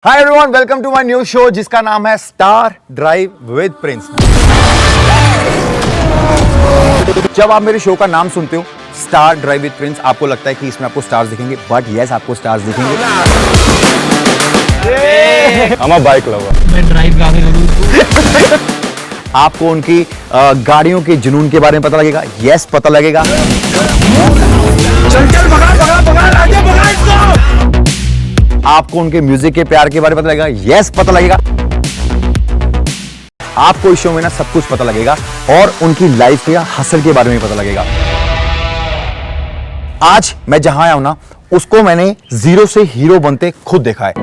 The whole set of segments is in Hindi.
Hi everyone, welcome to my new show जिसका नाम है स्टार ड्राइव विद प्रिंस। जब आप मेरे शो का नाम सुनते हो स्टार ड्राइव विद प्रिंस, आपको लगता है कि इसमें आपको स्टार्स दिखेंगे, बट यस, आपको स्टार्स दिखेंगे। I'm a bike lover. मैं ड्राइव गाड़ी करूँ। आपको उनकी गाड़ियों के जुनून के बारे में पता लगेगा। यस, पता लगेगा। आपको उनके म्यूजिक के प्यार के बारे में पता लगेगा। यस, पता लगेगा। आपको इस शो में ना सब कुछ पता लगेगा और उनकी लाइफ या हसल के बारे में पता लगेगा। आज मैं जहां आया हूं ना, उसको मैंने जीरो से हीरो बनते खुद देखा है।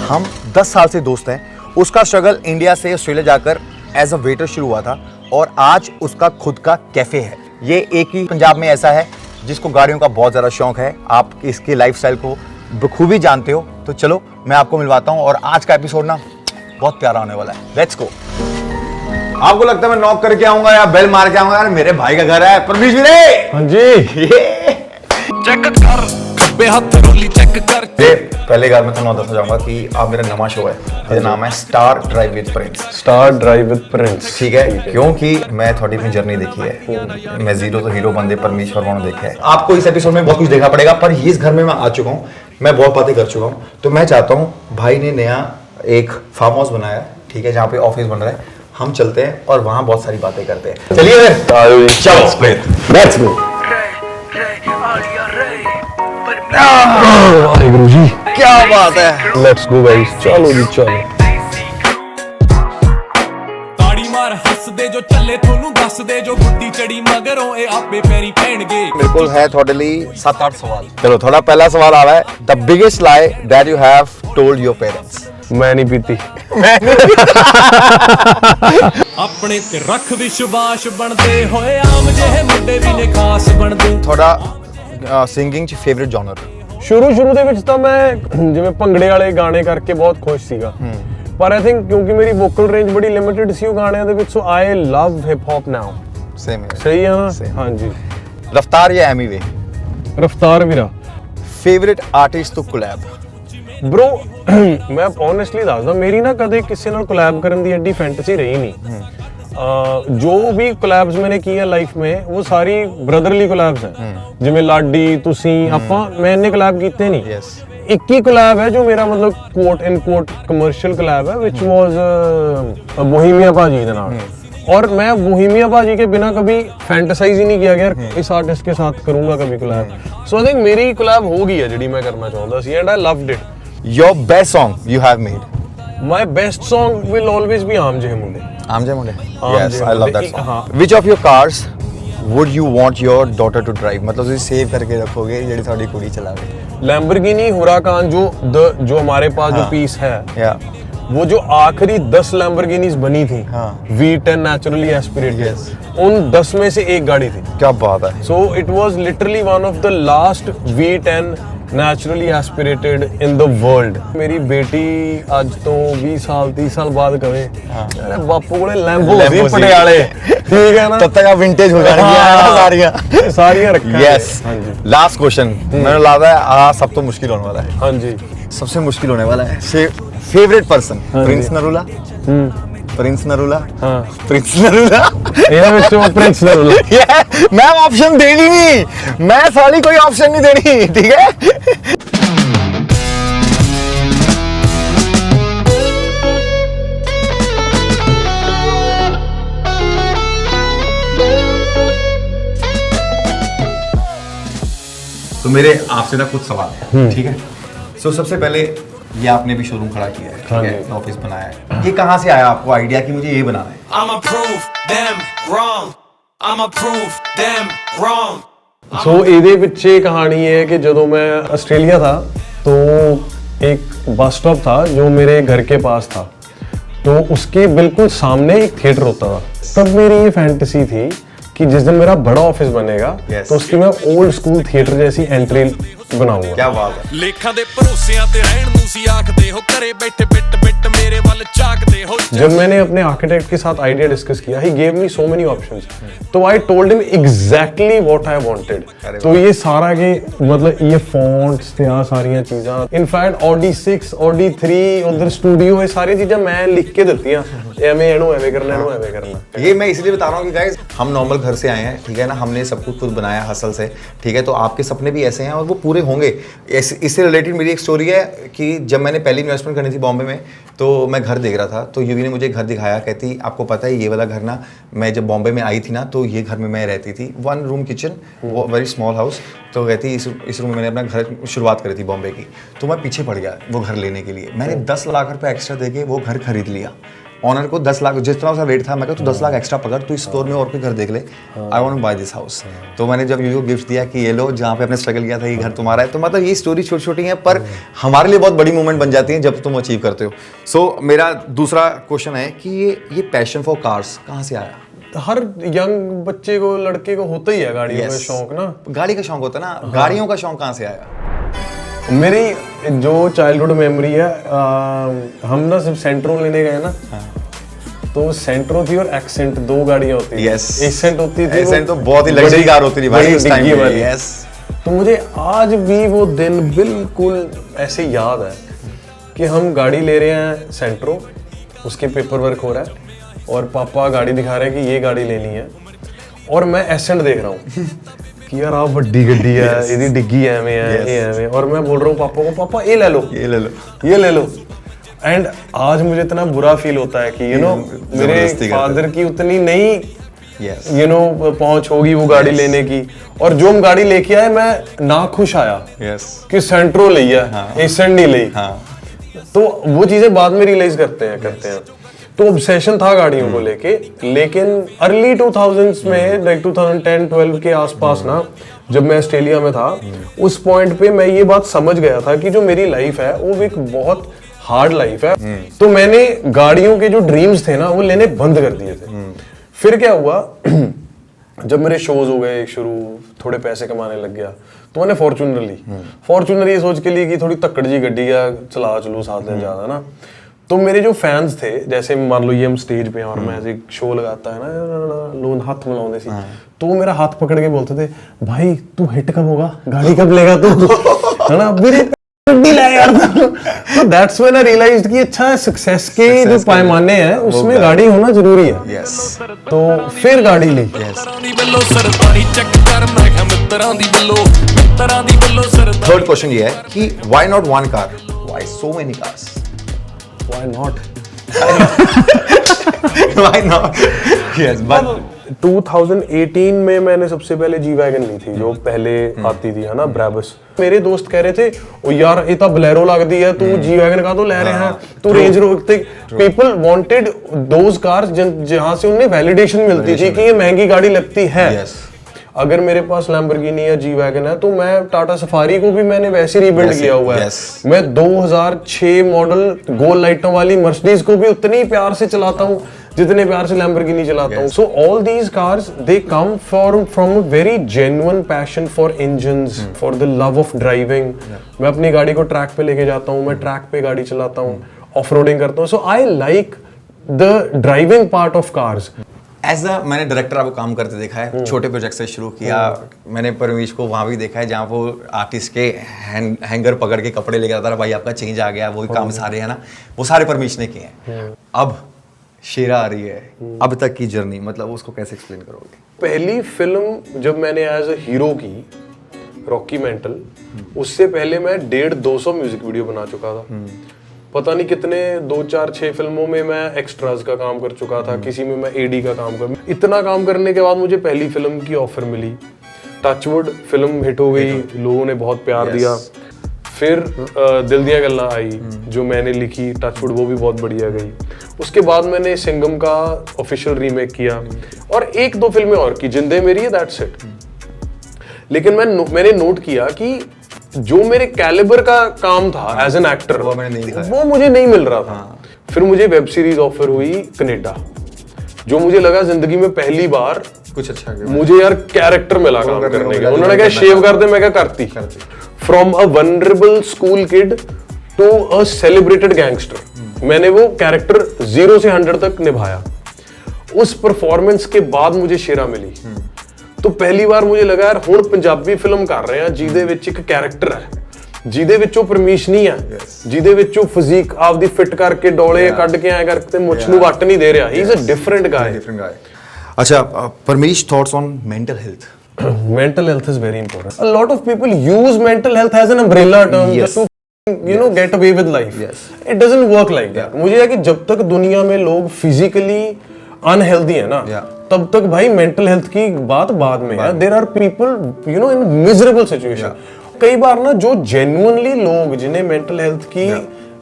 हम 10 साल से दोस्त हैं। उसका स्ट्रगल इंडिया से ऑस्ट्रेलिया जाकर एज अ वेटर शुरू हुआ था और आज उसका खुद का कैफे है। ये एक ही पंजाब में ऐसा है जिसको गाड़ियों का बहुत ज़्यादा शौक है। आप इसके लाइफस्टाइल को बखूबी जानते हो, तो चलो मैं आपको मिलवाता हूँ। और आज का एपिसोड ना बहुत प्यारा होने वाला है। Let's go. आपको लगता है मैं नॉक करके आऊंगा या बेल मार के आऊंगा? यार मेरे भाई का घर है। परमेश वीरे, हाँ जी। चेक कर, खब्बे हाथ रोली चेक कर। पहले बार मैं तुम्हें बताना चाहूंगा कि आप मेरा नवा शो है, जिसका नाम है star drive with Prince. Star drive with Prince, ठीक है, क्योंकि मैं थोड़ी अपनी जर्नी देखी है। मैं जीरो तो हीरो बंदे परमेश वर्मा ने देखा है। आपको इस एपिसोड में बहुत कुछ देखना पड़ेगा, पर इस घर में मैं आ चुका हूँ, मैं बहुत बातें कर चुका हूँ। तो मैं चाहता हूँ, भाई ने नया एक फार्म हाउस बनाया, ठीक है, जहाँ पे ऑफिस बन रहा है। हम चलते हैं और वहाँ बहुत सारी बातें करते हैं। चलिए चलो, लेट्स गो। वाहिगुरु जी, क्या बात है। लेट्स गो गाइस, चलो जी चलो। ताड़ी मार हੱਸ ਦੇ ਜੋ ਚੱਲੇ ਤੁਹਾਨੂੰ ਦੱਸ ਦੇ ਜੋ ਗੁੱਡੀ ਚੜੀ ਮਗਰੋਂ ਇਹ ਆਪੇ ਪੈਰੀ ਪੈਣਗੇ। मेरे को है थोड़े लिए 7-8 सवाल। चलो, थोड़ा पहला सवाल आ रहा है। The biggest lie that you have told your parents. मैं नहीं पीती। ਆਪਣੇ ਤੇ ਰੱਖ ਵਿਸ਼ਵਾਸ ਬਣਦੇ ਹੋਏ ਆਮ ਜਿਹੇ ਮੁੰਡੇ ਵੀ ਨੇ ਖਾਸ ਬਣਦੇ। थोड़ा सिंगिंग च फेवरेट जॉनर। ਸ਼ੁਰੂ ਦੇ ਵਿੱਚ ਤਾਂ ਮੈਂ ਜਿਵੇਂ ਭੰਗੜੇ ਵਾਲੇ ਗਾਣੇ ਕਰਕੇ ਬਹੁਤ ਖੁਸ਼ ਸੀਗਾ, ਪਰ ਆਈ ਥਿੰਕ ਕਿਉਂਕਿ ਮੇਰੀ ਵੋਕਲ ਰੇਂਜ ਬੜੀ ਲਿਮਿਟਡ ਸੀ ਉਹ ਗਾਣਿਆਂ ਦੇ ਵਿੱਚ, ਸੋ ਆਈ ਲਵ ਹਿਪ ਹੌਪ ਨਾਓ। सेम है। ਸਹੀ ਆ ਨਾ? Same। ਹਾਂਜੀ। रफ्तार या एमी वे? ਰਫਤਾਰ ਵੀਰਾ। फेवरेट आर्टिस्ट तो कोलैब? ਬ్రో ਮੈਂ ਓਨੈਸਟਲੀ ਦੱਸਦਾ, ਮੇਰੀ ਨਾ ਕਦੇ ਕਿਸੇ ਨਾਲ ਕੋਲੈਬ ਕਰਨ ਦੀ ਐਡੀ ਫੈਂਟਸੀ ਰਹੀ ਨਹੀਂ। जो भी कोलैब्स मैंने की है लाइफ में वो सारी ब्रदरली कोलैब्स हैं, जिवें लाडी तुसी आपां मैं इन्ने कोलैब कीते नहीं। Yes। एक ही कोलैब है जो मेरा मतलब कोट इन कोट कमर्शियल कोलैब है, विच वाज बोहेमिया भाजी दे नाल। और मैं बोहेमिया भाजी के बिना कभी फैंटेसाइज ही नहीं किया कि यार इस आर्टिस्ट के साथ करूंगा कभी कोलैब। सो आई थिंक मेरी कोलैब हो गई है जिहड़ी मैं करना चाहता सी, and I loved it. Your best song you have made? My best song will always be Aam Jehe Munde. Aam Je Munde. Aam yes, जे आई लव मुंडे। That song. हाँ। Which of your cars would you want your daughter to drive? मतलब ਤੁਸੀਂ सेव करके रखोगे ਜਿਹੜੀ ਤੁਹਾਡੀ ਕੁੜੀ ਚਲਾਵੇ? लैम्बोर्गिनी हुराकान जो हमारे पास जो पीस है, या वो जो आखिरी 10 लैम्बोर्गिनीज बनी थी, हाँ। V10 naturally aspirated, Yes। उन 10 में से एक गाड़ी थी। क्या बात है। So it was literally one of the last V10 naturally aspirated in the world. मेरी बेटी आज तो 20 साल 30 साल बाद कहे अरे बापू कोले लैम्बो Lambo सी पटियाले, ठीक है ना? तब तक आप विंटेज हो जाएंगे सारियां रखा। यस। हाँ जी। लास्ट क्वेश्चन मैंने लगता है आज सब तो मुश्किल होने वाला है। हाँ जी। सबसे मुश्किल होने वाला है। Favourite person? Prince Narula? Prince Narula? हाँ। प्रिंस नरूला? ये विच प्रिंस नरूला। मैं ऑप्शन देनी नहीं, मैं साली कोई ऑप्शन नहीं देनी, ठीक है? तो मेरे आपसे ना कुछ सवाल है, ठीक है? सो सबसे पहले ये आपने भी शोरूम खड़ा किया है, ठीक है, ऑफिस बनाया है। ये कहाँ से आया आपको आइडिया कि मुझे ये बनाना है? I'ma prove them wrong. I'ma prove them wrong. ਸੋ ਇਹਦੇ ਵਿੱਚ ਇਹ ਕਹਾਣੀ है कि ਜਦੋਂ मैं ऑस्ट्रेलिया था तो एक बस स्टॉप था जो मेरे घर के पास था, तो उसके बिल्कुल सामने एक थिएटर होता था। तब मेरी ये फैंटेसी थी कि जिस दिन मेरा बड़ा ऑफिस बनेगा Yes। तो उसकी मैं ओल्ड स्कूल थिएटर जैसी एंट्री ਬਣਾਊਂਗਾ। क्या बात है। ਲੇਖਾਂ ਦੇ ਭਰੋਸਿਆਂ ਤੇ ਰਹਿਣ ਨੂੰ ਸੀ ਆਖਦੇ ਹੋ ਘਰੇ ਬੈਠੇ ਬਿੱਟ ਬਿੱਟ ਮੇਰੇ ਵੱਲ ਝਾਕਦੇ ਹੋ जब मैंने अपने आर्किटेक्ट के साथ आइडिया डिस्कस किया, he gave me so many options, तो I told him exactly what I wanted। तो ये सारा के मतलब ये fonts ਤੇ ਆ ਸਾਰੀਆਂ ਚੀਜ਼ਾਂ, in fact Audi 6 Audi 3 ਉਧਰ ਸਟੂਡੀਓ, ਇਹ ਸਾਰੀ ਚੀਜ਼ਾਂ ਮੈਂ ਲਿਖ ਕੇ ਦਿੱਤੀਆਂ, ਐਵੇਂ ਇਹਨੂੰ ਐਵੇਂ ਕਰਨਾ, ਇਹਨੂੰ ਐਵੇਂ करना। ये मैं इसलिए बता रहा हूँ कि गाइस हम नॉर्मल घर से आए हैं, ठीक है ना, हमने सब कुछ खुद बनाया हसल से, ठीक है, तो आपके सपने भी ऐसे हैं और वो पूरे होंगे। इससे रिलेटेड मेरी एक स्टोरी है कि जब मैंने पहली इन्वेस्टमेंट करनी थी बॉम्बे में, तो मैं घर देख रहा था, तो युवी ने मुझे घर दिखाया, कहती आपको पता है ये वाला घर ना, मैं जब बॉम्बे में आई थी ना, तो ये घर में मैं रहती थी, 1 room kitchen, very small house, तो कहती इस रूम में मैंने अपना घर शुरुआत करी थी बॉम्बे की, तो मैं पीछे पड़ गया वो घर लेने के लिए। मैंने 10 लाख रुपए एक्स्ट्रा देके वो घर खरीद लिया। ऑनर को 10 लाख जितना उसका रेट था, मैं कहा तू 10 लाख एक्स्ट्रा पकड़, तू इस स्टोर में और कोई घर देख ले, I want to buy this house. तो मैंने जब यूवी को गिफ्ट दिया कि ये लो, जहाँ पे अपने स्ट्रगल किया था ये घर तुम्हारा है। तो मतलब ये स्टोरी छोटी छोटी है पर हमारे लिए बहुत बड़ी मूवमेंट बन जाती है जब तुम अचीव करते हो। सो मेरा दूसरा क्वेश्चन है कि ये पैशन फॉर कार्स कहाँ से आया? हर यंग बच्चे को, लड़के को होता ही है गाड़ियों का शौक ना। गाड़ी का शौक होता है ना, गाड़ियों का शौक कहाँ से आया? मेरी जो चाइल्डहुड मेमोरी है, हम ना जब सेंट्रो लेने गए ना, तो सेंट्रो थी और एक्सेंट, 2 गाड़ियां होती थी। Yes. एक्सेंट होती थी, एक्सेंट तो बहुत ही लग्जरी कार होती थी भाई उस टाइम पे। यस। तो मुझे आज भी वो दिन बिल्कुल ऐसे याद है कि हम गाड़ी ले रहे हैं सेंट्रो, उसके पेपर वर्क हो रहा है और पापा गाड़ी दिखा रहे हैं कि ये गाड़ी लेनी है, और मैं एसेंट देख रहा हूँ कि यार आप बड़ी गड्डी है, ਇਹਦੀ डिग्गी ਐਵੇਂ है, ये ਐਵੇਂ, और मैं बोल रहा हूँ पापा को, पापा ये ले लो, ये ले लो, ये ले लो। एंड आज मुझे इतना बुरा फील होता है कि मेरे फादर की उतनी नहीं पहुंच होगी वो गाड़ी लेने की, और जो हम गाड़ी लेके आए मैं ना खुश आया कि सेंट्रो ली है, एसेंट नहीं ली। तो वो चीजें बाद में रियलाइज करते हैं। तो ऑब्सेशन था गाड़ियों को लेके, लेकिन अर्ली 2000s में, लाइक 2010-12 के आसपास ना, जब मैं ऑस्ट्रेलिया में था, उस पॉइंट पे मैं ये बात समझ गया था कि जो मेरी लाइफ है वो एक बहुत हार्ड लाइफ है। तो मैंने गाड़ियों के जो ड्रीम्स थे ना वो लेने बंद कर दिए थे। फिर क्या हुआ, जब मेरे शोज हो गए शुरू, थोड़े पैसे कमाने लग गया, तो मैंने फॉर्च्यूनर ली। फॉर्च्यूनर ये सोच के ली कि थोड़ी तक्कड़ जी गड्डी है, चला चलू साथ में ज्यादा ना। तो मेरे जो फैंस थे, जैसे मान लो ये हम स्टेज पे हैं और मैं ऐसे शो लगाता है ना, लोग हाथ मिलाते थे, तो वो मेरा हाथ पकड़ के बोलते थे, भाई तू हिट कब होगा, गाड़ी कब लेगा तू, है ना, मेरे यार। तो दैट्स व्हेन आई रियलाइज्ड कि अच्छा सक्सेस के जो पैमाने हैं उसमें गाड़ी होना जरूरी है। यस। तो फिर गाड़ी ली। थर्ड क्वेश्चन ये है कि why not one car, why so many cars? Why not? Why not? Yes, but 2018 में मैंने सबसे पहले जी वैगन ली थी, जो पहले आती थी, है ना, ब्राबस। मेरे दोस्त कह रहे थे, ओ यार ये तो बोलेरो लगती है, तू जी वैगन का तो ले रहे हैं, तू range rover. People wanted those cars जहां से उन्हें वैलिडेशन मिलती थी कि ये महंगी गाड़ी लगती है। अगर मेरे पास लैम्बोर्गिनी या जी वैगन है, तो मैं टाटा सफारी को भी मैंने वैसे रिबिल्ड किया हुआ है। मैं 2006 मॉडल गोल लाइटों वाली मर्सिडीज को भी उतनी ही प्यार से चलाता हूँ जितने प्यार से लैम्बोर्गिनी चलाता हूँ। So all these cars they come from a very genuine passion for engines, for the love of driving. मैं अपनी गाड़ी को ट्रैक पे लेके जाता हूँ, मैं ट्रैक पे गाड़ी चलाता हूँ, ऑफ रोडिंग करता हूँ। So I like the driving part of cars. As a मैंने डायरेक्टर आपको काम करते देखा है, छोटे प्रोजेक्ट से शुरू किया। मैंने परमेश को वहाँ भी देखा है जहाँ वो आर्टिस्ट के हैंगर पकड़ के कपड़े लेकर आता था, भाई आपका चेंज आ गया, वही काम सारे है ना, वो सारे परमेश ने किए हैं। अब शेरा आ रही है, अब तक की जर्नी, मतलब उसको कैसे एक्सप्लेन करोगे? पहली फिल्म जब मैंने एज अ हीरो की, रॉकी मेंटल, उससे पहले मैं 150-200 म्यूजिक वीडियो बना चुका था। पता नहीं कितने 2-4-6 फिल्मों में मैं एक्स्ट्राज का काम कर चुका था, किसी में मैं एडी का काम कर। इतना काम करने के बाद मुझे पहली फिल्म की ऑफर मिली, टचवुड फिल्म हिट हो गई, लोगों ने बहुत प्यार दिया। फिर दिल दिया गल्ला आई जो मैंने लिखी, टचवुड, वो भी बहुत बढ़िया गई। उसके बाद मैंने सिंघम का ऑफिशियल रीमेक किया और 1-2 फिल्में और की, जिंदे मेरी है, दैट्स इट। लेकिन मैंने नोट किया कि जो मेरे कैलिबर का काम था एज एन एक्टर, वो मुझे नहीं मिल रहा था। फिर मुझे वेब सीरीज ऑफर हुई कनाडा, जो मुझे लगा जिंदगी में पहली बार कुछ अच्छा मुझे यार कैरेक्टर मिला काम करने का। उन्होंने कहा शेव कर दे, मैं क्या करती। From a vulnerable school kid to a celebrated gangster. मैंने वो कैरेक्टर 0 से 100 तक निभाया। उस परफॉर्मेंस के बाद मुझे शेरा मिली, तो पहली बार मुझे लगा यार हुण पंजाबी फिल्म कर रहे हैं ਜਿਹਦੇ ਵਿੱਚ ਇੱਕ कैरेक्टर है, ਜਿਹਦੇ ਵਿੱਚ ਉਹ ਪਰਮੇਸ਼ ਨਹੀਂ ਹੈ, ਜਿਹਦੇ ਵਿੱਚ ਉਹ ਫਿਜ਼ੀਕ ਆਪਦੀ ਫਿੱਟ ਕਰਕੇ ਡੋਲੇ ਕੱਢ ਕੇ ਆਇਆ ਕਰਕੇ ਮੁੱਛ ਨੂੰ ਵੱਟ ਨਹੀਂ ਦੇ ਰਿਹਾ। He is a different guy. अच्छा Parmesh, thoughts on mental health? Mental health is very important. A lot of people use mental health as an umbrella term just to get away with life. Yes. It doesn't work like that. मुझे है कि जब तक दुनिया में लोग physically unhealthy है ना, तब तक भाई mental health की बात बाद में है। There are people in miserable situation. कई बार ना जो genuinely लोग जिन्हें mental health की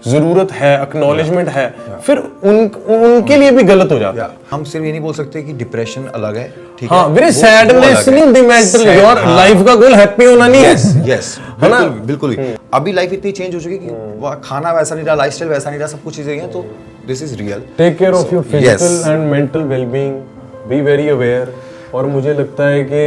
जरूरत है, एक्नॉलेजमेंट है, फिर उनके लिए भी गलत हो जाता है। हम सिर्फ ये नहीं बोल सकते कि डिप्रेशन अलग है, ठीक हाँ, है? मेरे सैडनेस नहीं होती मेंटल, योर लाइफ का गोल हैप्पी होना नहीं है। यस, बिल्कुल बिल्कुल ही। अभी लाइफ इतनी चेंज हो चुकी है कि खाना वैसा नहीं रहा, लाइफस्टाइल वैसा नहीं रहा, सब कुछ चीजें हैं, तो this is real. Take care of your physical and mental wellbeing, be very aware. और मुझे लगता है कि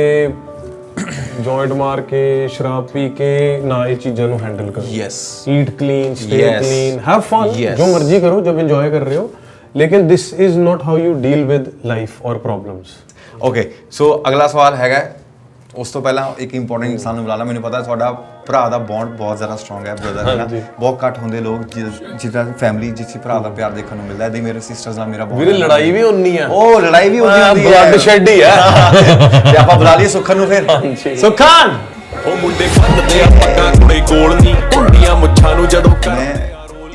जॉइंट मार के, शराब पी के ना ये चीज़ों को हैंडल करो। Yes, eat clean, stay Yes. Clean, have fun, Yes. जो मर्जी करो जब एंजॉय कर रहे हो, लेकिन this is not how you deal with life और प्रॉब्लम्स। ਓਕੇ ਸੋ ਅਗਲਾ ਸਵਾਲ ਹੈਗਾ, ਉਸ ਤੋਂ ਪਹਿਲਾਂ ਇੱਕ ਇੰਪੋਰਟੈਂਟ ਇਨਸਾਨ ਨੂੰ ਬੁਲਾਣਾ। ਮੈਨੂੰ ਪਤਾ ਤੁਹਾਡਾ ਭਰਾ ਦਾ ਬੌਂਡ ਬਹੁਤ ਜ਼ਿਆਦਾ ਸਟਰੋਂਗ ਹੈ, ਬ੍ਰਦਰ ਹੈ ਨਾ। ਬਹੁਤ ਘੱਟ ਹੁੰਦੇ ਲੋਕ ਜਿਹਦਾ ਫੈਮਿਲੀ ਜਿਸ ਭਰਾ ਦਾ ਪਿਆਰ ਦੇਖਣ ਨੂੰ ਮਿਲਦਾ ਹੈ। ਮੇਰੇ ਸਿਸਟਰਸ ਨਾਲ ਮੇਰਾ ਵੀਰੇ ਲੜਾਈ ਵੀ ਹੁੰਦੀ ਆ, ਉਹ ਲੜਾਈ ਵੀ ਹੁੰਦੀ ਹੈ, ਬਲੱਡ ਸ਼ੈਡ ਹੀ ਹੈ। ਤੇ ਆਪਾਂ ਬੁਲਾ ਲਈਏ ਸੁਖਨ ਨੂੰ ਫਿਰ। ਸੁਖਨ, ਉਹ ਮੁੰਡੇ ਖੰਡਦੇ ਆ ਪੱਗਾਂ ਕੁੜੇ ਕੋਲ ਨਹੀਂ ਹੁੰਦੀਆਂ ਮੁੱਛਾਂ ਨੂੰ ਜਦੋਂ ਕਰ मैं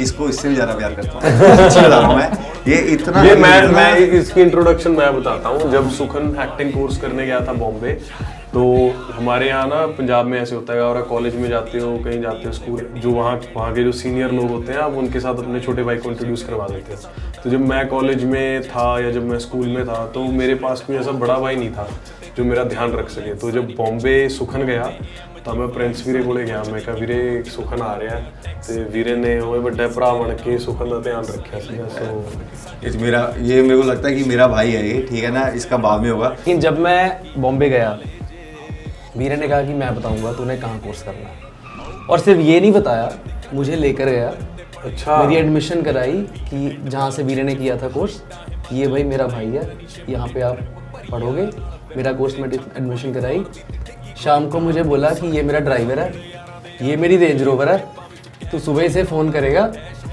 इसको इससे भी ज्यादा प्यार करता हूँ। अच्छी बता रहा हूँ मैं, ये इतना ये मैं इसकी इंट्रोडक्शन मैं बताता हूँ। जब सुखन एक्टिंग कोर्स करने गया था बॉम्बे, तो हमारे यहाँ ना पंजाब में ऐसे होता है, और कॉलेज में जाते हो, कहीं जाते हो स्कूल, जो वहाँ के जो सीनियर लोग होते हैं आप उनके साथ अपने छोटे भाई को इंट्रोड्यूस करवा देते हैं। तो जब मैं कॉलेज में था या जब मैं स्कूल में था, तो मेरे पास कोई ऐसा बड़ा भाई नहीं था जो मेरा ध्यान रख सके। तो जब बॉम्बे सुखन गया तो मैं प्रिंस वीरे को गया, मैं कहा वीरे सुखन आ रहा है, तो वीरे ने वो बड़ा भरा बन के सुखन का ध्यान रखा। सो ये मेरे को लगता है कि मेरा भाई है ये, ठीक है ना, इसका बाद में होगा। लेकिन जब मैं बॉम्बे गया, वीरे ने कहा कि मैं बताऊंगा तूने कहाँ कोर्स करना है, और सिर्फ ये नहीं बताया, मुझे लेकर गया। अच्छा, मेरी एडमिशन कराई कि जहाँ से वीरे ने किया था कोर्स, ये भाई मेरा भाई है, यहाँ पे आप पढ़ोगे। मेरा कोर्स में एडमिशन कराई। शाम को मुझे बोला कि ये मेरा ड्राइवर है, ये मेरी रेंज रोवर है, तू सुबह से फ़ोन करेगा,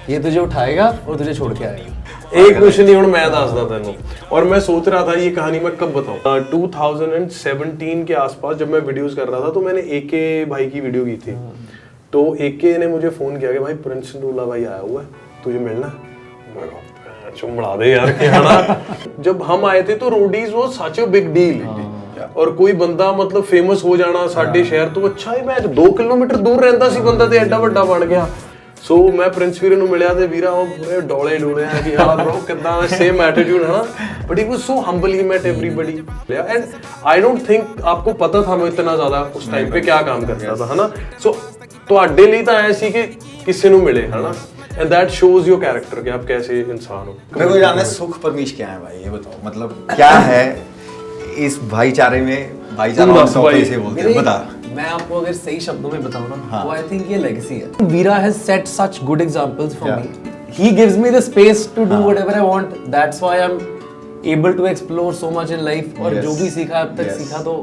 ये तुझे उठाएगा और तुझे छोड़ के आएगा। एक क्वेश्चन ही मैं दसदा तेनों, और मैं सोच रहा था ये कहानी मैं कब बताऊं। 2017 के आसपास जब मैं वीडियोस कर रहा था, तो मैंने एके भाई की वीडियो की थी। तो एके ने मुझे फोन किया कि भाई प्रिंस रूला भाई आया हुआ है, तुझे मिलना है। मैं कहा चुमड़ा दे यार के, है ना। जब हम आए थे तो रोडीज वो सच अ बिग डील, और कोई बंदा मतलब फेमस हो जाना साडे शहर तो अच्छा ही, मैं 2 किलोमीटर दूर रहंदा सी बंदा ते एडा वड्डा बन गया। सो मैं प्रिंस वीरे ਨੂੰ ਮਿਲਿਆ ਤੇ ਵੀਰਾ ਉਹ ਪੂਰੇ ਡੋਲੇ ਡੋਲੇ ਆ ਕਿ ਹਾਂ bro ਕਿਦਾਂ, सेम एटीट्यूड है ना, but he was so humble, he met everybody and I don't think आपको पता था मैं इतना ज्यादा उस टाइम पे क्या काम करता था, है ना। सो ਤੁਹਾਡੇ ਲਈ ਤਾਂ ਐ ਸੀ ਕਿ ਕਿਸੇ ਨੂੰ ਮਿਲੇ, है ना, and that shows your character कि आप कैसे इंसान हो। मेरे को जानना है सुख परमेश क्या है भाई, ये बताओ, मतलब क्या है इस भाईचारे में? भाईचारा हम सब ऐसे बोलते हैं, बता। मैं आपको अगर सही शब्दों में बताऊं ना, तो आई थिंक ये लेगेसी है। Veera has set such good examples for me. He gives me the space to do whatever I want, that's why I am able to explore so much in life. और जो भी सीखा अब तक सीखा तो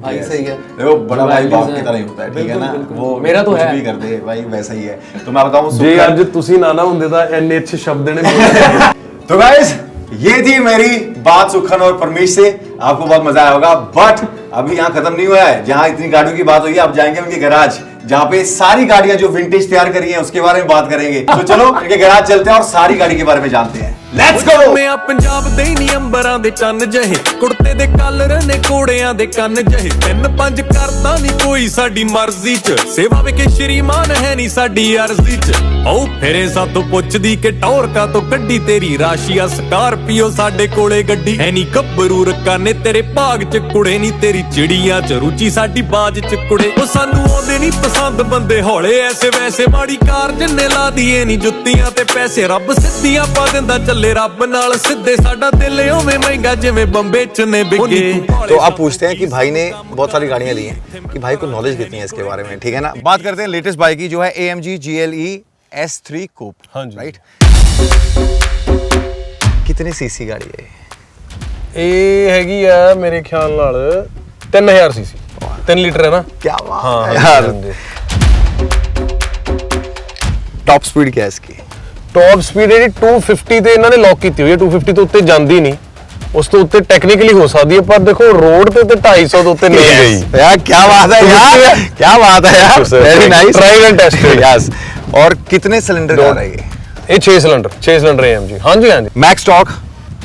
भाई सही है। देखो बड़ा भाई बाप की तरह ही होता है, ठीक है ना, वो मेरा तो कुछ है भी कर दे भाई वैसा ही है। तो मैं बताऊं ਜੇ ਅੱਜ ਤੁਸੀਂ ਨਾ ਨਾ ਹੁੰਦੇ ਤਾਂ ਇੰਨੇ ਅੱਛੇ ਸ਼ਬਦ ਨੇ ਬੋਲੇ। तो गाइस ये थी मेरी बात सुखन और परमेश से। आपको बहुत मजा आया होगा, बट अभी यहाँ खत्म नहीं हुआ है। जहाँ इतनी गाड़ियों की बात हुई है, अब जाएंगे उनके गैराज, जहाँ पे सारी गाड़ियां जो विंटेज तैयार करी हैं उसके बारे में बात करेंगे। तो चलो इनके गैराज चलते हैं और सारी गाड़ी के बारे में जानते हैं। Let's go. ਮੈਂ ਪੰਜਾਬ ਦੇ ਨਹੀਂ ਅੰਬਰਾਂ ਦੇ ਚੰਨ ਜਿਹੇ, ਕੁੜਤੇ ਦੇ ਕਲਰ ਨੇ ਕੋੜਿਆਂ ਦੇ ਕੰਨ ਜਿਹੇ, 3-5 ਕਰਦਾ ਨਹੀਂ ਕੋਈ ਸਾਡੀ ਮਰਜ਼ੀ 'ਚ, ਸੇਵਾ ਵੇ ਕੇ ਸ਼੍ਰੀਮਾਨ ਹੈ ਨਹੀਂ ਸਾਡੀ ਅਰਜ਼ੀ 'ਚ। ਆਓ ਫਿਰੇ ਸਾਤੋਂ ਪੁੱਛਦੀ ਕਿ ਟੌਰਕਾ ਤੋਂ ਕੱਢੀ ਤੇਰੀ ਰਾਸ਼ੀਆ ਸਕਾਰਪੀਓ, ਸਾਡੇ ਕੋਲੇ ਗੱਡੀ ਹੈ ਨਹੀਂ ਗੱਭਰੂ ਰਕਾਨੇ ਤੇਰੇ ਭਾਗ 'ਚ ਕੁੜੇ, ਨਹੀਂ ਤੇਰੀ ਚਿੜੀਆਂ 'ਚ ਰੁਚੀ ਸਾਡੀ ਬਾਜ 'ਚ ਕੁੜੇ। ਉਹ ਸਾਨੂੰ ਆਉਂਦੇ ਨਹੀਂ ਪਸੰਦ ਬਹੁਤ ਬੰਦੇ ਹੌਲੇ ਐਸੇ ਵੈਸੇ ਮਾੜੀ ਕਾਰ ਜਿੰਨੇ ਲਾ ਦੀਏ ਨਹੀਂ ਜੁੱਤੀਆਂ ਤੇ ਪੈਸੇ ਰੱਬ ਸਿੱਧੀਆਂ ਪਾ ਦਿੰਦਾ ਚੱਲੇ ਰੱਬ ਨਾਲ ਸਿੱਧੇ ਸਾਡਾ ਦਿਲ ਓਵੇਂ ਮਹਿੰਗਾ ਜਿਵੇਂ ਬੰਬੇ ਚ ਨੇ ਬਿਗੇ तो आप पूछते हैं कि भाई ने बहुत सारी गाड़ियां ली हैं कि भाई को नॉलेज कितनी है इसके बारे में, ठीक है ना। बात करते हैं लेटेस्ट बाइक की जो है AMG GLE S3 Coupe। हाँ जी। राइट, कितनी सीसी गाड़ी है? ਇਹ ਹੈਗੀ ਆ ਮੇਰੇ ਖਿਆਲ ਨਾਲ 3000 ਸੀਸੀ 3 ਲੀਟਰ ਹੈ ਨਾ। क्या बात हाँ, है हाँ यार। जी। टॉप स्पीड क्या है इसकी? ਟੌਪ ਸਪੀਡ ਜਿਹੜੀ 250 ਤੇ ਇਹਨਾਂ ਨੇ ਲੌਕ ਕੀਤੀ ਹੋਈ ਹੈ, 250 ਤੋਂ ਉੱਤੇ ਜਾਂਦੀ ਨਹੀਂ, ਉਸ ਤੋਂ ਉੱਤੇ ਟੈਕਨੀਕਲੀ ਹੋ ਸਕਦੀ ਹੈ, ਪਰ ਦੇਖੋ ਰੋਡ ਤੇ 250 ਤੋਂ ਉੱਤੇ ਨਹੀਂ ਗਈ। यार क्या बात है यार, क्या बात है यार, very nice, tried and tested. Yes. और कितने सिलेंडर का है ये? ਇਹ 6 ਸਿਲੰਡਰ AMG। ਹਾਂਜੀ ਹਾਂਜੀ। Max torque?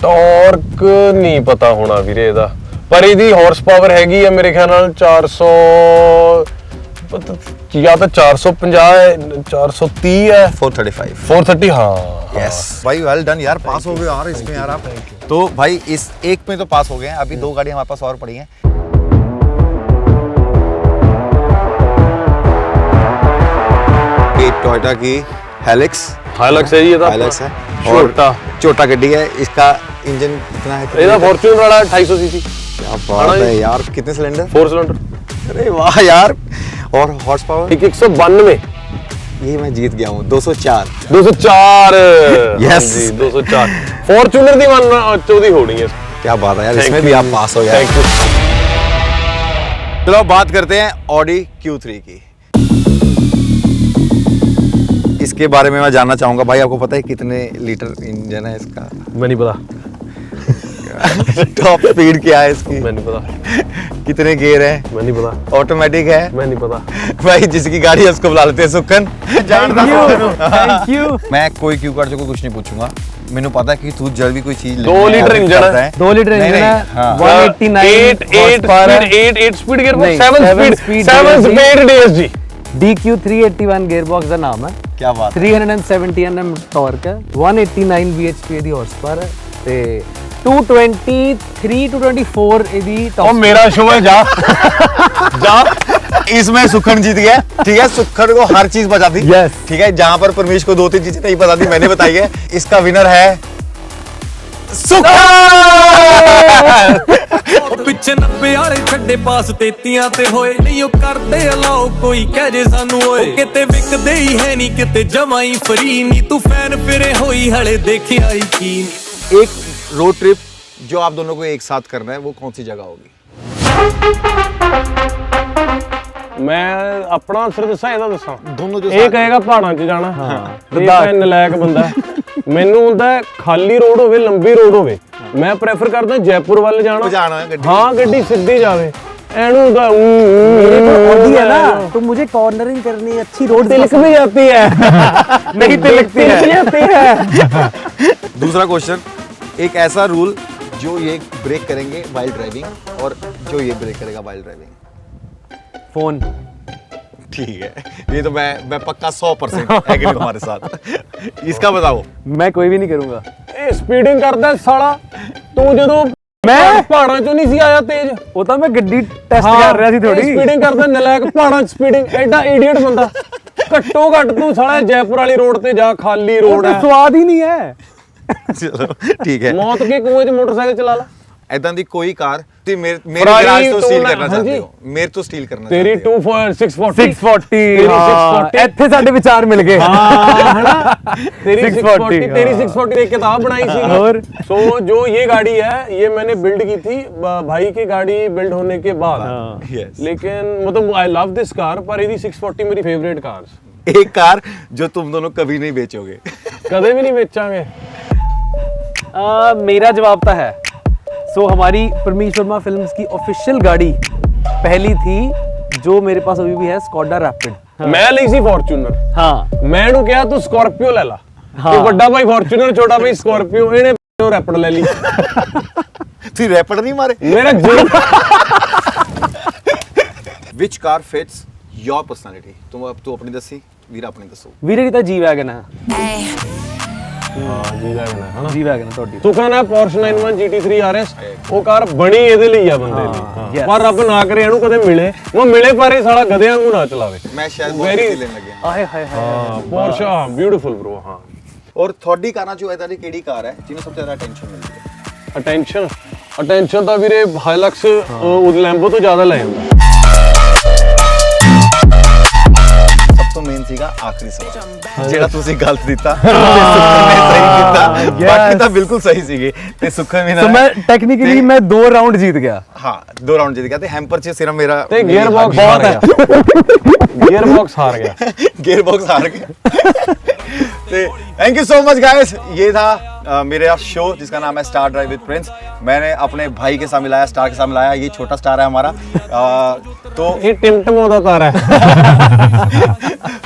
ਟਾਰਕ ਨਹੀਂ ਪਤਾ ਹੋਣਾ ਵੀਰੇ ਇਹਦਾ, ਪਰ ਇਹਦੀ ਹਾਰਸ ਪਾਵਰ ਹੈਗੀ ਆ ਮੇਰੇ ਖਿਆਲ ਨਾਲ 400 ਜਾਂ ਤਾਂ 450 ਹੈ 430 है 435। 430। हाँ यस भाई, वेल डन यार, पास हो गए यार इसमें यार आप। तो भाई इस एक में तो पास हो गए हैं, अभी 2 गाड़ियां हमारे पास और पड़ी हैं। ये टोयोटा की हेलिक्स हाइलक्स है ये तो हाइलक्स है, छोटा छोटा गड्डी है। इसका इंजन कितना है? ਇਹਦਾ ਫੋਰਚੂਨਰ ਵਾਲਾ 250 सीसी क्या बात है यार, कितने सिलेंडर? 4 सिलेंडर। अरे वाह यार। और हॉर्स पावर? 192। ये मैं जीत गया हूँ, 204। 204। Yes। 204 फॉर्च्यूनर दी 114 होनी है। क्या बात है यार, Thank इसमें you। भी आप पास हो यार। Thank you. चलो अब बात करते हैं ऑडी Q3 की। इसके बारे में मैं जानना चाहूंगा भाई, आपको पता है कितने लीटर इंजन है इसका? मैं नहीं पता। टॉप स्पीड क्या है इसकी? मैं नहीं पता। कितने गियर है? मैं नहीं पता। ऑटोमेटिक है? मैं नहीं पता। भाई जिसकी गाड़ी है उसको बुला लेते हैं सुखन। Thank you. मैं कोई क्यू कार्ड को कुछ नहीं पूछूंगा, मैंने पता है कि तू जल्द भी कोई चीज 2 लीटर इंजन है। 2 लीटर नहीं, इंजन है, हाँ। 189 8 स्पीड गियर नहीं, 7 7 speed speed 7 speed DSG। DQ 381 gearbox ਦਾ ਨਾਮ ਹੈ। क्या बात है। 370 Nm ਟਾਰਕ ਹੈ, 189 bhp ਦੀ ਹਾਰਸ ਪਾਵਰ ਹੈ ਤੇ 223 to 24 ਇਹਦੀ ओ ਟੌਪ मेरा शो है जा जा। इसमें सुखन जीत गया, ठीक है। सुखन को हर चीज बता दी। Yes। ठीक है, जहां पर परमेश को 2-3 चीजें नहीं पता थी मैंने बताई है। इसका विनर है सुखन। ਉਹ ਪਿੱਛੇ 90 ਵਾਲੇ ਛੱਡੇ ਪਾਸ 33 ਤੇ ਹੋਏ ਨਹੀਂ ਉਹ ਕਰਦੇ ਅਲਾਓ ਕੋਈ ਕਹਿ ਜੇ ਸਾਨੂੰ ਓਏ ਉਹ ਕਿਤੇ ਵਿਕਦੇ ਹੀ ਹੈ ਨਹੀਂ ਕਿਤੇ ਜਮਾਂ ਹੀ ਫਰੀ ਨਹੀਂ ਤੂੰ ਫੈਨ ਫਿਰੇ ਹੋਈ ਹਲੇ ਦੇਖਿਆ ਹੀ ਕੀ एक रोड ट्रिप जो आप दोनों को एक साथ करना है वो कौन सी जगह होगी? मैं अपना आंसर दसा ਇਹਦਾ ਦੱਸਾਂ। दोनों जो ਇਹ ਕਹੇਗਾ ਪਹਾੜਾਂ 'ਚ ਜਾਣਾ। ਹਾਂ ਇਹ ਨਲਾਇਕ ਬੰਦਾ ਮੈਨੂੰ ਹੁੰਦਾ ਖਾਲੀ ਰੋਡ ਹੋਵੇ ਲੰਬੀ ਰੋਡ ਹੋਵੇ ਮੈਂ ਪ੍ਰੈਫਰ ਕਰਦਾ ਜੈਪੁਰ ਵੱਲ ਜਾਣਾ। जाना है गड्डी। ਹਾਂ ਗੱਡੀ ਸਿੱਧੀ ਜਾਵੇ ਐਨੂੰ ਹੁੰਦਾ ऑडी है ना, तो मुझे कॉर्नरिंग करनी है, अच्छी रोड तिलक भी जाती है नहीं तिलकती है। दूसरा क्वेश्चन, एक ऐसा रूल जो ये ब्रेक करेंगे वाइल ड्राइविंग और जो ये ब्रेक करेगा वाइल ड्राइविंग। फोन। ठीक है, ये तो मैं पक्का 100% एग्री हूं हमारे साथ। इसका बताओ। मैं कोई भी नहीं करूंगा। ਇਹ ਸਪੀਡਿੰਗ ਕਰਦਾ ਸਾਲਾ ਤੂੰ ਜਦੋਂ ਮੈਂ ਪਹਾੜਾਂ 'ਚੋਂ ਨਹੀਂ ਸੀ ਆਇਆ ਤੇਜ਼। ਉਹ ਤਾਂ ਮੈਂ ਗੱਡੀ ਟੈਸਟ ਕਰ ਰਿਹਾ ਸੀ ਥੋੜੀ। ਸਪੀਡਿੰਗ ਕਰਦਾ ਨਲਾਇਕ ਪਹਾੜਾਂ 'ਚ ਸਪੀਡਿੰਗ ਐਡਾ ਇਡੀਅਟ ਬੰਦਾ ਘੱਟੋ ਘੱਟ ਤੂੰ ਸਾਲਾ ਜੈਪੁਰ ਵਾਲੀ ਰੋਡ ਤੇ ਜਾ ਖਾਲੀ ਰੋਡ ਹੈ ਸਵਾਦ ਹੀ ਨਹੀਂ ਹੈ। चलो ठीक है। ਮੌਤ ਕੇ ਕੂਏ 'ਚ ਮੋਟਰਸਾਈਕਲ ਚਲਾ ਲਾ। ऐदा दी कोई कार ते मेरे Ferrari गैराज तो तो स्टील ना- करना हाँ चाहते जी। हो, मेरे तो स्टील करना ਤੇਰੀ चाहते हो। 640 640 ਹਾਂ, ਇੱਥੇ ਸਾਡੇ ਵਿਚਾਰ ਮਿਲ ਗਏ। हाँ है ना तेरी 640 तेरी 640 एक किताब बनाई थी और? सो जो ये गाड़ी है ये मैंने बिल्ड की थी भाई की गाड़ी बिल्ड होने के बाद। Yes। लेकिन मतलब आई लव दिस कार पर ये 640 मेरी फेवरेट कार एक कार जो तुम दोनों कभी नहीं बेचोगे। कदे भी नहीं बेचांगे। मेरा जवाब तो है। सो हमारी परमीश वर्मा फिल्म्स की ऑफिशियल गाड़ी पहली थी जो मेरे पास अभी भी है, स्कॉडा रैपिड। मैं ली सी फॉर्च्यूनर। हाँ मैं नु कहा तू स्कॉर्पियो ले ला कि बड़ा भाई फॉर्च्यूनर छोटा भाई स्कॉर्पियो इन्हें रैपिड ले ली। फिर रैपिड नहीं मारे। मेरा जीव Which car fits your personality? तुम अब तू अपनी दसी, वीरा अपनी दसो। वीरे की तो जी वैगन है। ਹਾਂ ਜੀ ਵੈਗਨ ਹੈ ਹਨਾ ਜੀ ਵੈਗਨ ਤੁਹਾਡੀ ਸੁਖਨ ਹੈ Porsche 911 GT3 RS ਉਹ ਕਾਰ ਬਣੀ ਇਹਦੇ ਲਈ ਆ ਬੰਦੇ ਲਈ yes. ਪਰ ਰੱਬ ਨਾ ਕਰੇ ਇਹਨੂੰ ਕਦੇ ਮਿਲੇ ਉਹ ਮਿਲੇ ਪਰ ਇਹ ਸਾਲਾ ਗਧਿਆਂ ਨੂੰ ਨਾ ਚਲਾਵੇ ਮੈਂ ਸ਼ਾਇਦ ਬਹੁਤ Very- ਲੈਣ ਲੱਗਿਆ ਆਏ ਹਾਏ ਹਾਏ ਹਾਂ Porsche ਹਾਂ ਬਿਊਟੀਫੁਲ bro ਹਾਂ ਔਰ ਤੁਹਾਡੀ ਕਾਰਾਂ ਚੋਂ ਇਦਾਂ ਦੀ ਕਿਹੜੀ ਕਾਰ ਹੈ ਜਿਹਨੂੰ ਸਭ ਤੋਂ ਜ਼ਿਆਦਾ ਟੈਨਸ਼ਨ ਮਿਲਦੀ ਹੈ ਅਟੈਂਸ਼ਨ ਤਾਂ ਵੀਰੇ ਹਾਈਲਕਸ ਉਹ ਲੈਂਬੋ ਤੋਂ ਜ਼ਿਆਦਾ ਲੈ ਜਾਂਦਾ ਸਭ ਤੋਂ ਮੇਨ ਸੀਗਾ ਆਖਰੀ ਸਵਾਲ ਜਿਹੜਾ ਤੁਸੀਂ ਗਲਤ ਦਿੱਤਾ ਤੇ ਸੁਖਨ ਨੇ ਸਹੀ ਕੀਤਾ ਬਾਕੀ ਤਾਂ ਬਿਲਕੁਲ ਸਹੀ ਸੀਗੇ ਤੇ ਸੁਖਨ ਵੀ ਸੋ ਮੈਂ ਟੈਕਨੀਕਲੀ ਮੈਂ 2 ਰਾਉਂਡ जीत गया ਹਾਂ 2 ਰਾਉਂਡ ਜਿੱਤ ਗਿਆ ਤੇ ਹੈਂਪਰ 'ਚ ਸਿਰਫ ਮੇਰਾ ਤੇ ਗੇਅਰ ਬਾਕਸ बहुत है ਗੇਅਰ ਬਾਕਸ ਹਾਰ ਗਿਆ गियर बॉक्स हार गया thank you so much guys ये था मेरा शो जिसका नाम है स्टार ड्राइव विद प्रिंस मैंने अपने भाई के साथ मिलाया स्टार के साथ मिलाया ये छोटा स्टार है हमारा तो ਇਹ ਟਿਮਟਮੋ ਦਾ ਤਾਰਾ ਹੈ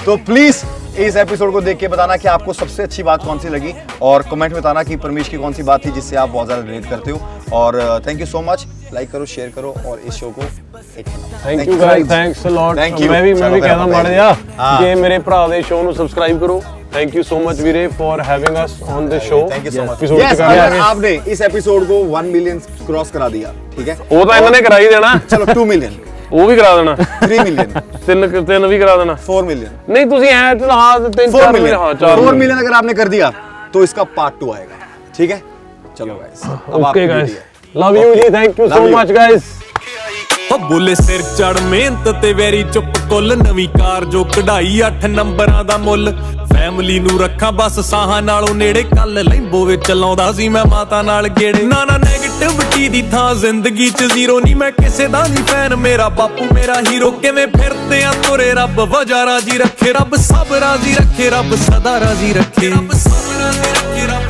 तो प्लीज इस एपिसोड को देख के बताना कि आपको सबसे अच्छी बात कौन सी लगी और कमेंट में बताना कि परमेश की कौन सी बात थी जिससे आप बहुत ज्यादा रिलेट करते हो और thank you so much like करो शेयर करो और इस शो को thank you guys thanks a lot Thank you. ਮੈਂ ਵੀ ਚਲੋ ਕਹਿੰਦਾ ਫਿਰ ਮਾੜਾ ਜਿਹਾ ਹਾਂ। ਕਿ ਮੇਰੇ ਭਰਾ ਦੇ ਸ਼ੋਅ ਨੂੰ ਸਬਸਕ੍ਰਾਈਬ ਕਰੋ ਥੈਂਕ ਯੂ ਸੋ ਮਚ ਵੀਰੇ for having us on the show thank you so much episode yes ਚ ਕਰ अगर ਰਹੇ आपने इस एपिसोड को 1 मिलियन क्रॉस करा दिया ठीक है ਉਹ ਤਾਂ ਇਹਨਾਂ ਨੇ ਕਰਾ ਹੀ ਦੇਣਾ चलो 2 मिलियन ਉਹ ਵੀ ਕਰਾ ਦੇਣਾ 3 मिलियन ਤਿੰਨ ਵੀ ਕਰਾ ਦੇਣਾ 4 मिलियन ਨਹੀਂ ਤੁਸੀਂ ਐ ਹਾਂ 4 4 मिलियन ਹਾਂ 4 4 मिलियन अगर आपने कर दिया तो इसका पार्ट 2 आएगा ठीक है चलो गाइस अब ਓਕੇ आपकी ਗਾਇਸ duty है ਲਵ ਯੂ ਜੀ thank you so Love you. Much guys ਉਹ ਬੁੱਲੇ ਸਿਰ ਚੜ ਮਿਹਨਤ ਤੇ ਵੈਰੀ ਚੁੱਪ ਕੁੱਲ ਨਵੀਂ ਕਾਰ ਜੋ ਕਢਾਈ 8 ਨੰਬਰਾਂ ਦਾ ਮੁੱਲ ਫੈਮਿਲੀ ਨੂੰ ਰੱਖਾਂ ਬਸ ਸਾਹਾਂ ਨਾਲੋਂ ਨੇੜੇ ਕੱਲ ਲੈਂਬੋ ਵਿੱਚ ਲਾਉਂਦਾ ਸੀ ਮੈਂ ਮਾਤਾ ਨਾਲ ਗੇੜੇ ਨਾ ਨੈਗੇਟਿਵਿਟੀ ਦੀ ਥਾਂ ਜ਼ਿੰਦਗੀ 'ਚ ਜ਼ੀਰੋ ਨਹੀਂ ਮੈਂ ਕਿਸੇ ਦਾ ਨਹੀਂ ਫੈਨ ਮੇਰਾ ਬਾਪੂ ਮੇਰਾ ਹੀਰੋ ਕਿਵੇਂ ਫਿਰਦੇ ਆ ਤੁਰੇ ਰੱਬ ਵਜਾ ਰਾਜੀ ਰੱਖੇ ਰੱਬ ਸਭ ਰਾਜੀ ਰੱਖੇ ਰੱਬ ਸਦਾ ਰਾਜੀ ਰੱਖੇ ਰੱਬ ਸਭ ਰਾਜੀ ਰੱਖੇ ਰੱਬ